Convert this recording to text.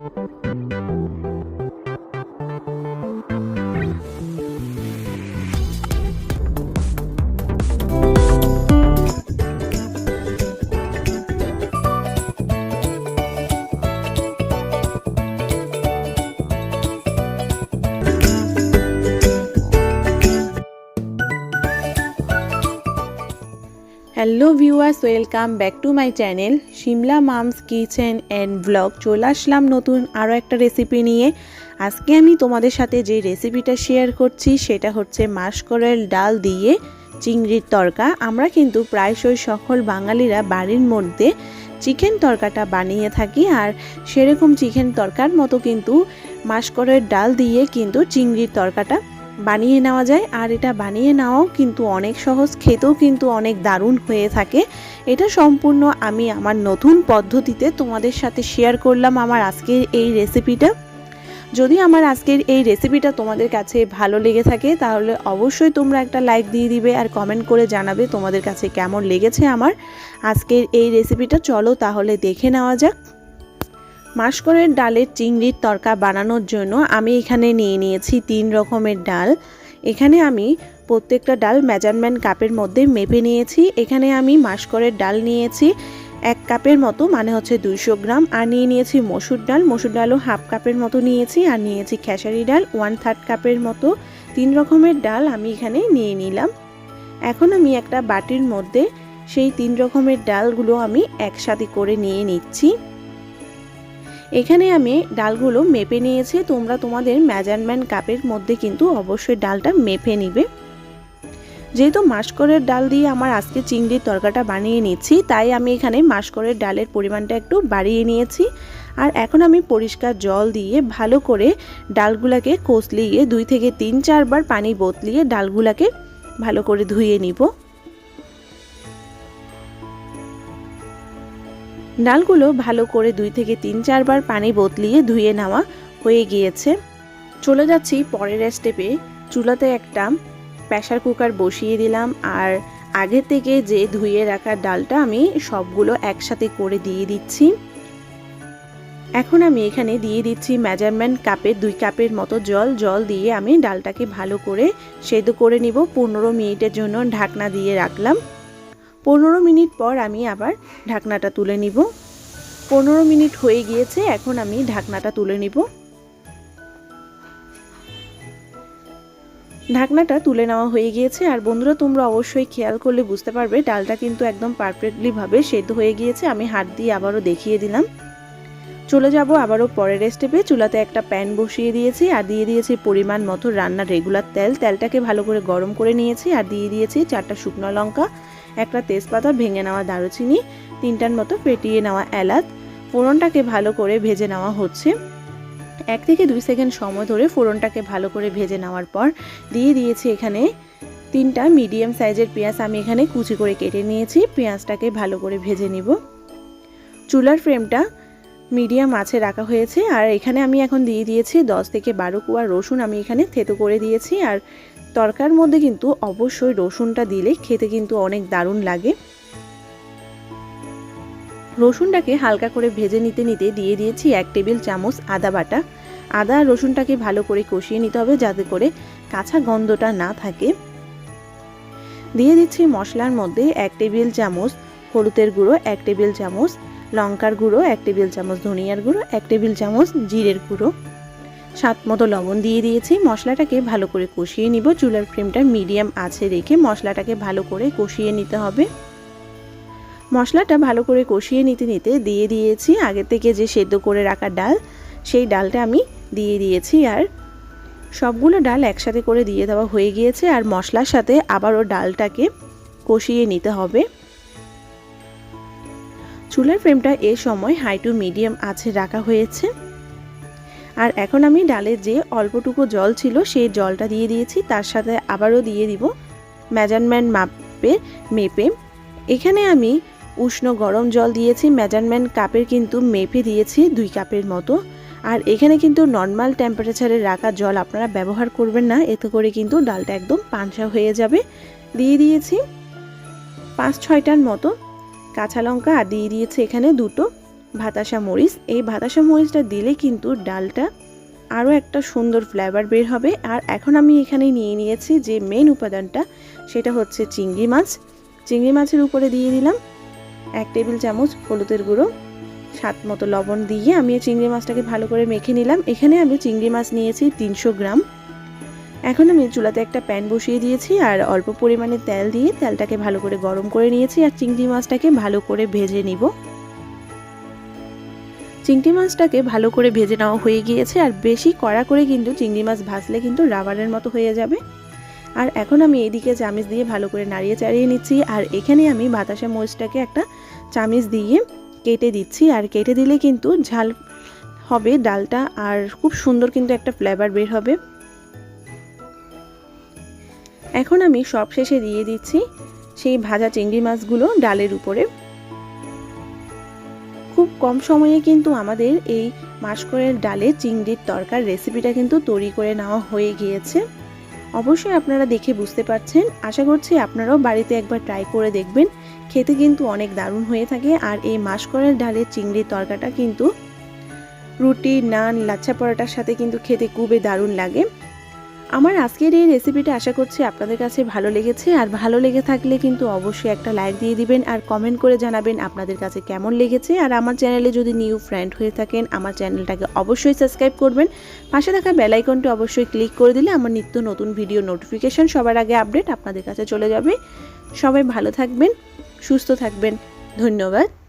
Hello viewers, welcome back to my channel Shimla mum's kitchen and blog. চলে আসলাম নতুন আরও একটা রেসিপি নিয়ে। আজকে আমি তোমাদের সাথে যে রেসিপিটা শেয়ার করছি সেটা হচ্ছে মাসকলাই ডাল দিয়ে চিংড়ির তরকা। আমরা কিন্তু প্রায়শই সকল বাঙালিরা বাড়ির মধ্যে চিকেন তরকাটা বানিয়ে থাকি, আর সেরকম চিকেন তরকার মতো কিন্তু মাসকলাই ডাল দিয়ে কিন্তু চিংড়ির তরকাটা বানিয়ে নেওয়া যায়। আর এটা বানিয়ে নেওয়াও কিন্তু অনেক সহজ, খেতেও কিন্তু অনেক দারুণ হয়ে থাকে। এটা সম্পূর্ণ আমি আমার নতুন পদ্ধতিতে তোমাদের সাথে শেয়ার করলাম আমার আজকের এই রেসিপিটা। যদি আমার আজকের এই রেসিপিটা তোমাদের কাছে ভালো লেগে থাকে তাহলে অবশ্যই তোমরা একটা লাইক দিয়ে দিবে আর কমেন্ট করে জানাবে তোমাদের কাছে কেমন লেগেছে আমার আজকের এই রেসিপিটা। চলো তাহলে দেখে নেওয়া যাক। মাসকলাই ডালের চিংড়ির তরকা বানানোর জন্য আমি এখানে নিয়ে নিয়েছি 3 রকমের ডাল। এখানে আমি প্রত্যেকটা ডাল মেজারমেন্ট কাপের মধ্যে মেপে নিয়েছি। এখানে আমি মাসকলাই ডাল নিয়েছি 1 কাপের মতো, মানে হচ্ছে 200 গ্রাম। আর নিয়ে নিয়েছি মসুর ডালও হাফ কাপের মতো নিয়েছি। আর নিয়েছি খেসারি ডাল 1/3 কাপের মতো। 3 রকমের ডাল আমি এখানে নিয়ে নিলাম। এখন আমি একটা বাটির মধ্যে সেই 3 রকমের ডালগুলো আমি একসাথে করে নিয়ে নিচ্ছি। এখানে আমি ডালগুলো মেপে নিয়েছি। তোমরা তোমাদের মেজারমেন্ট কাপের মধ্যে কিন্তু অবশ্যই ডালটা মেপে নিবে। যেহেতু মাসকলাই ডাল দিয়ে আমার আজকে চিংড়ির তরকাটা বানিয়ে নিচ্ছি, তাই আমি এখানে মাসকলাই ডালের পরিমাণটা একটু বাড়িয়ে নিয়েছি। আর এখন আমি পরিষ্কার জল দিয়ে ভালো করে ডালগুলোকে কষলিয়ে 2 থেকে 3-4 বার পানি বদলিয়ে ডালগুলোকে ভালো করে ধুয়ে নিব। ডালগুলো ভালো করে 2 থেকে 3-4 বার পানি বদলিয়ে ধুয়ে নেওয়া হয়ে গিয়েছে। চলে যাচ্ছি পরের স্টেপে। চুলাতে একটা প্রেসার কুকার বসিয়ে দিলাম, আর আগে থেকে যে ধুয়ে রাখা ডালটা আমি সবগুলো একসাথে করে দিয়ে দিচ্ছি। এখন আমি এখানে দিয়ে দিচ্ছি মেজারমেন্ট কাপে 2 কাপের মতো জল দিয়ে আমি ডালটাকে ভালো করে সেদ্ধ করে নিব। 15 মিনিটের জন্য ঢাকনা দিয়ে রাখলাম। 15 মিনিট পর আমি আবার ঢাকনাটা তুলে নিব। 15 মিনিট হয়ে গিয়েছে, এখন আমি ঢাকনাটা তুলে নিব। ঢাকনাটা তুলে নেওয়া হয়ে গিয়েছে। আর বন্ধুরা, তোমরা অবশ্যই খেয়াল করলে বুঝতে পারবে ডালটা কিন্তু একদম পারফেক্টলি ভাবে সেদ্ধ হয়ে গিয়েছে। আমি হাত দিয়ে আবারও দেখিয়ে দিলাম। চলে যাব আবারও পরের স্টেপে। চুলাতে একটা প্যান বসিয়ে দিয়েছি আর দিয়ে দিয়েছি পরিমাণ মতো রান্নার রেগুলার তেলটাকে ভালো করে গরম করে নিয়েছি। আর দিয়ে দিয়েছি 4টা শুকনো লঙ্কা, একটা তেজপাতা, ভেঙে নেওয়া দারুচিনি, 3টার মতো ফেটিয়ে নেওয়া এলাচ। ফোড়নটাকে ভালো করে ভেজে নেওয়া হচ্ছে। 1 থেকে 2 সেকেন্ড সময় ধরে ফোড়নটাকে ভালো করে ভেজে নেওয়ার পর দিয়ে দিয়েছি এখানে 3টা মিডিয়াম সাইজের পেঁয়াজ আমি এখানে কুচি করে কেটে নিয়েছি। পেঁয়াজটাকে ভালো করে ভেজে নিব। চুলার ফ্লেমটা মিডিয়াম আঁচে রাখা হয়েছে। আর এখানে আমি এখন দিয়ে দিয়েছি 10 থেকে 12 কোয়া রসুন আমি এখানে থেতো করে দিয়েছি। আর তরকার মধ্যে কিন্তু অবশ্যই রসুনটা দিলে খেতে কিন্তু অনেক দারুণ লাগে। রসুনটাকে হালকা করে ভেজে নিতে দিয়ে দিয়েছি 1 টেবিল চামচ আদা বাটা। আদা আর রসুনটাকে ভালো করে কষিয়ে নিতে হবে যাতে করে কাঁচা গন্ধটা না থাকে। দিয়ে দিচ্ছি মশলার মধ্যে 1 টেবিল চামচ হলুদের গুঁড়ো, 1 টেবিল চামচ লঙ্কার গুঁড়ো, 1 টেবিল চামচ ধনিয়ার গুঁড়ো, 1 টেবিল চামচ জিরের গুঁড়ো, স্বাদ মতো লবণ দিয়ে দিয়েছি। মশলাটাকে ভালো করে কষিয়ে নিব। চুলার ফ্লেমটা মিডিয়াম আঁচে রেখে মশলাটাকে ভালো করে কষিয়ে নিতে হবে। মশলাটা ভালো করে কষিয়ে নিতে দিয়ে দিয়েছি আগে থেকে যে সেদ্ধ করে রাখা ডাল, সেই ডালটা আমি দিয়ে দিয়েছি। আর সবগুলো ডাল একসাথে করে দিয়ে দেওয়া হয়ে গিয়েছে। আর মশলার সাথে আবারও ডালটাকে কষিয়ে নিতে হবে। চুলার ফ্লেমটা এই সময় হাই টু মিডিয়াম আঁচে রাখা হয়েছে। আর এখন আমি ডালের যে অল্পটুকু জল ছিল সেই জলটা দিয়ে দিয়েছি। তার সাথে আবারও দিয়ে দিব মেজারমেন্ট মেপে। এখানে আমি উষ্ণ গরম জল দিয়েছি, মেজারমেন্ট কাপের কিন্তু মেপে দিয়েছি 2 কাপের মতো। আর এখানে কিন্তু নর্মাল টেম্পারেচারে রাখা জল আপনারা ব্যবহার করবেন না, এতে করে কিন্তু ডালটা একদম পানসা হয়ে যাবে। দিয়ে দিয়েছি 5-6টার মতো কাঁচা লঙ্কা আর দিয়ে দিয়েছি এখানে 2টো বাতাসা মরিচ। এই বাতাসা মরিচটা দিলে কিন্তু ডালটা আরও একটা সুন্দর ফ্লেভার বের হবে। আর এখন আমি এখানে নিয়ে নিয়েছি যে মেন উপাদানটা, সেটা হচ্ছে চিংড়ি মাছ। চিংড়ি মাছের উপরে দিয়ে দিলাম 1 টেবিল চামচ হলুদের গুঁড়ো, স্বাদ মতো লবণ দিয়ে আমি চিংড়ি মাছটাকে ভালো করে মেখে নিলাম। এখানে আমি চিংড়ি মাছ নিয়েছি 300 গ্রাম। এখন আমি চুলাতে একটা প্যান বসিয়ে দিয়েছি আর অল্প পরিমাণে তেল দিয়ে তেলটাকে ভালো করে গরম করে নিয়েছি আর চিংড়ি মাছটাকে ভালো করে ভেজে নিব। চিংড়ি মাছটাকে ভালো করে ভেজে নেওয়া হয়ে গিয়েছে। আর বেশি কড়া করে কিন্তু চিংড়ি মাছ ভাজলে কিন্তু রাবারের মতো হয়ে যাবে। আর এখন আমি এদিকে চামচ দিয়ে ভালো করে নাড়িয়ে চাড়িয়ে নিচ্ছি। আর এখানে আমি বাতাসা মরিচটাকে একটা চামচ দিয়ে কেটে দিচ্ছি। আর কেটে দিলে কিন্তু ঝাল হবে ডালটা আর খুব সুন্দর কিন্তু একটা ফ্লেভার বের হবে। এখন আমি সব শেষে দিয়ে দিচ্ছি সেই ভাজা চিংড়ি মাছগুলো ডালের উপরে। খুব কম সময়ে কিন্তু আমাদের এই মাসকলাইয়ের ডালে চিংড়ির তরকার রেসিপিটা কিন্তু তৈরি করে নেওয়া হয়ে গিয়েছে। অবশ্যই আপনারা দেখে বুঝতে পারছেন। আশা করছি আপনারাও বাড়িতে একবার ট্রাই করে দেখবেন। খেতে কিন্তু অনেক দারুণ হয়ে থাকে। আর এই মাসকলাইয়ের ডালের চিংড়ির তরকাটা কিন্তু রুটি, নান, লাচ্ছা পরোটার সাথে কিন্তু খেতে খুবই দারুণ লাগে। আমার আজকের এই রেসিপিটা আশা করছি আপনাদের কাছে ভালো লেগেছে। আর ভালো লেগে থাকলে কিন্তু অবশ্যই একটা লাইক দিয়ে দিবেন আর কমেন্ট করে জানাবেন আপনাদের কাছে কেমন লেগেছে। আর আমার চ্যানেলে যদি নিউ ফ্রেন্ড হয়ে থাকেন আমার চ্যানেলটাকে অবশ্যই সাবস্ক্রাইব করবেন। পাশে থাকা বেল আইকনটি অবশ্যই ক্লিক করে দিলে আমার নিত্য নতুন ভিডিও নোটিফিকেশন সবার আগে আপডেট আপনাদের কাছে চলে যাবে। সবাই ভালো থাকবেন, সুস্থ থাকবেন। ধন্যবাদ।